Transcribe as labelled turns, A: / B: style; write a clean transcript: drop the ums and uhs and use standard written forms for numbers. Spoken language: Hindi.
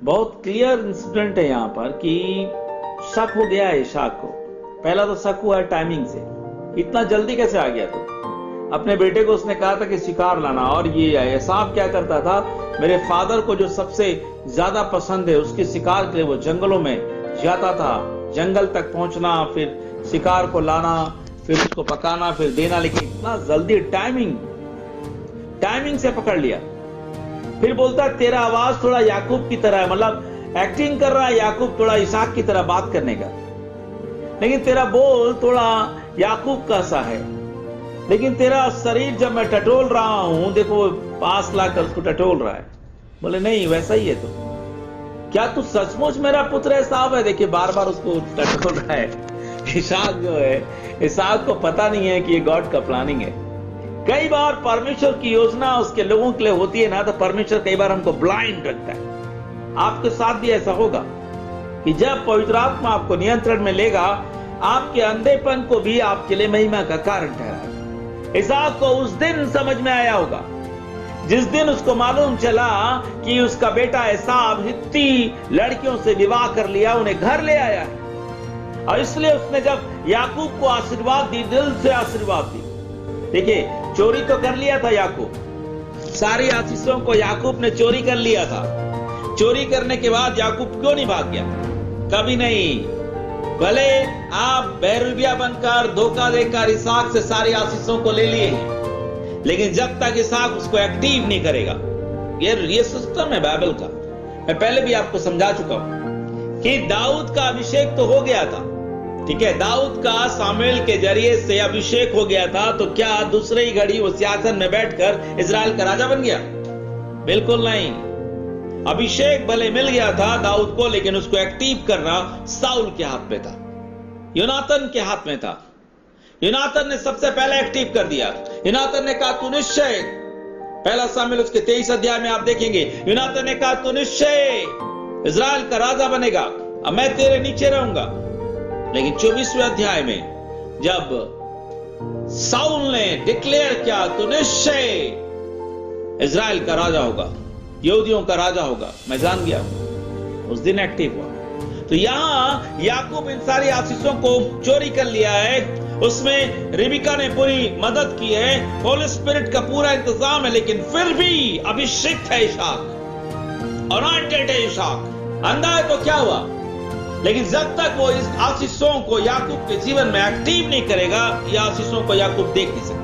A: बहुत क्लियर इंसिडेंट है यहाँ पर कि शक हो गया है इशाक को। पहला तो शक हुआ है टाइमिंग से, इतना जल्दी कैसे आ गया तू। अपने बेटे को उसने कहा था कि शिकार लाना, और ये एसाव क्या करता था, मेरे फादर को जो सबसे ज्यादा पसंद है उसके शिकार के लिए वो जंगलों में जाता था, जंगल तक पहुंचना, फिर शिकार को लाना, फिर उसको पकाना, फिर देना। लेकिन इतना जल्दी टाइमिंग से पकड़ लिया। फिर बोलता तेरा आवाज थोड़ा याकूब की तरह है, मतलब एक्टिंग कर रहा है याकूब थोड़ा इसाक की तरह बात करने का, लेकिन तेरा बोल थोड़ा याकूब का सा है। लेकिन तेरा शरीर जब मैं टटोल रहा हूं, देखो पास लाकर उसको टटोल रहा है। बोले नहीं वैसा ही है तो। क्या तू सचमुच मेरा पुत्र एसाव है? देखिए बार बार उसको टटोल रहा है। इसाक जो है, इसाक को पता नहीं है कि ये गॉड का प्लानिंग है। कई बार परमेश्वर की योजना उसके लोगों के लिए होती है ना, तो परमेश्वर कई बार हमको ब्लाइंड रखता है। आपके साथ भी ऐसा होगा कि जब पवित्र आत्मा आपको नियंत्रण में लेगा, आपके अंधेपन को भी आपके लिए महिमा का कारण ठहराएगा। इसाक को उस दिन समझ में आया होगा जिस दिन उसको मालूम चला कि उसका बेटा एसाव हित्ती लड़कियों से विवाह कर लिया, उन्हें घर ले आया है। और इसलिए उसने जब याकूब को आशीर्वाद दी, दिल से आशीर्वाद दी। देखिए चोरी तो कर लिया था याकूब, सारी आशीषों को याकूब ने चोरी कर लिया था। चोरी करने के बाद याकूब क्यों नहीं भाग गया? कभी नहीं। भले आप बैरूबिया बनकर धोखा देकर इसाक से सारी आशीषों को ले लिए हैं, लेकिन जब तक इसाक उसको एक्टिव नहीं करेगा, ये सिस्टम है बाइबल का। मैं पहले भी आपको समझा चुका हूं कि दाऊद का अभिषेक तो हो गया था, ठीक है, दाऊद का सामुएल के जरिए से अभिषेक हो गया था, तो क्या दूसरे ही घड़ी वो सिंहासन में बैठकर इजराइल का राजा बन गया? बिल्कुल नहीं। अभिषेक भले मिल गया था दाऊद को, लेकिन उसको एक्टिव करना साउल के हाथ में था, योनातन के हाथ में था। योनातन ने सबसे पहले एक्टिव कर दिया। योनातन ने कहा तू निश्चय, पहला सामुएल उसके 23 अध्याय में आप देखेंगे, योनातन ने कहा तू निश्चय इजराइल का राजा बनेगा, अब मैं तेरे नीचे रहूंगा। लेकिन 24वें अध्याय में जब साउल ने डिक्लेयर किया तो निश्चय इजराइल का राजा होगा, यहूदियों का राजा होगा, मैं जान गया, उस दिन एक्टिव हुआ। तो यहां याकूब इन सारी आशीषों को चोरी कर लिया है, उसमें रिबिका ने पूरी मदद की है, होली स्पिरिट का पूरा इंतजाम है, लेकिन फिर भी अभिषेक है इसाक, अनॉइंटेड है इसाक। अंधा है तो क्या हुआ? लेकिन जब तक वो इस आशीषों को याकूब के जीवन में एक्टिव नहीं करेगा, ये आशीषों को याकूब देख नहीं सकता।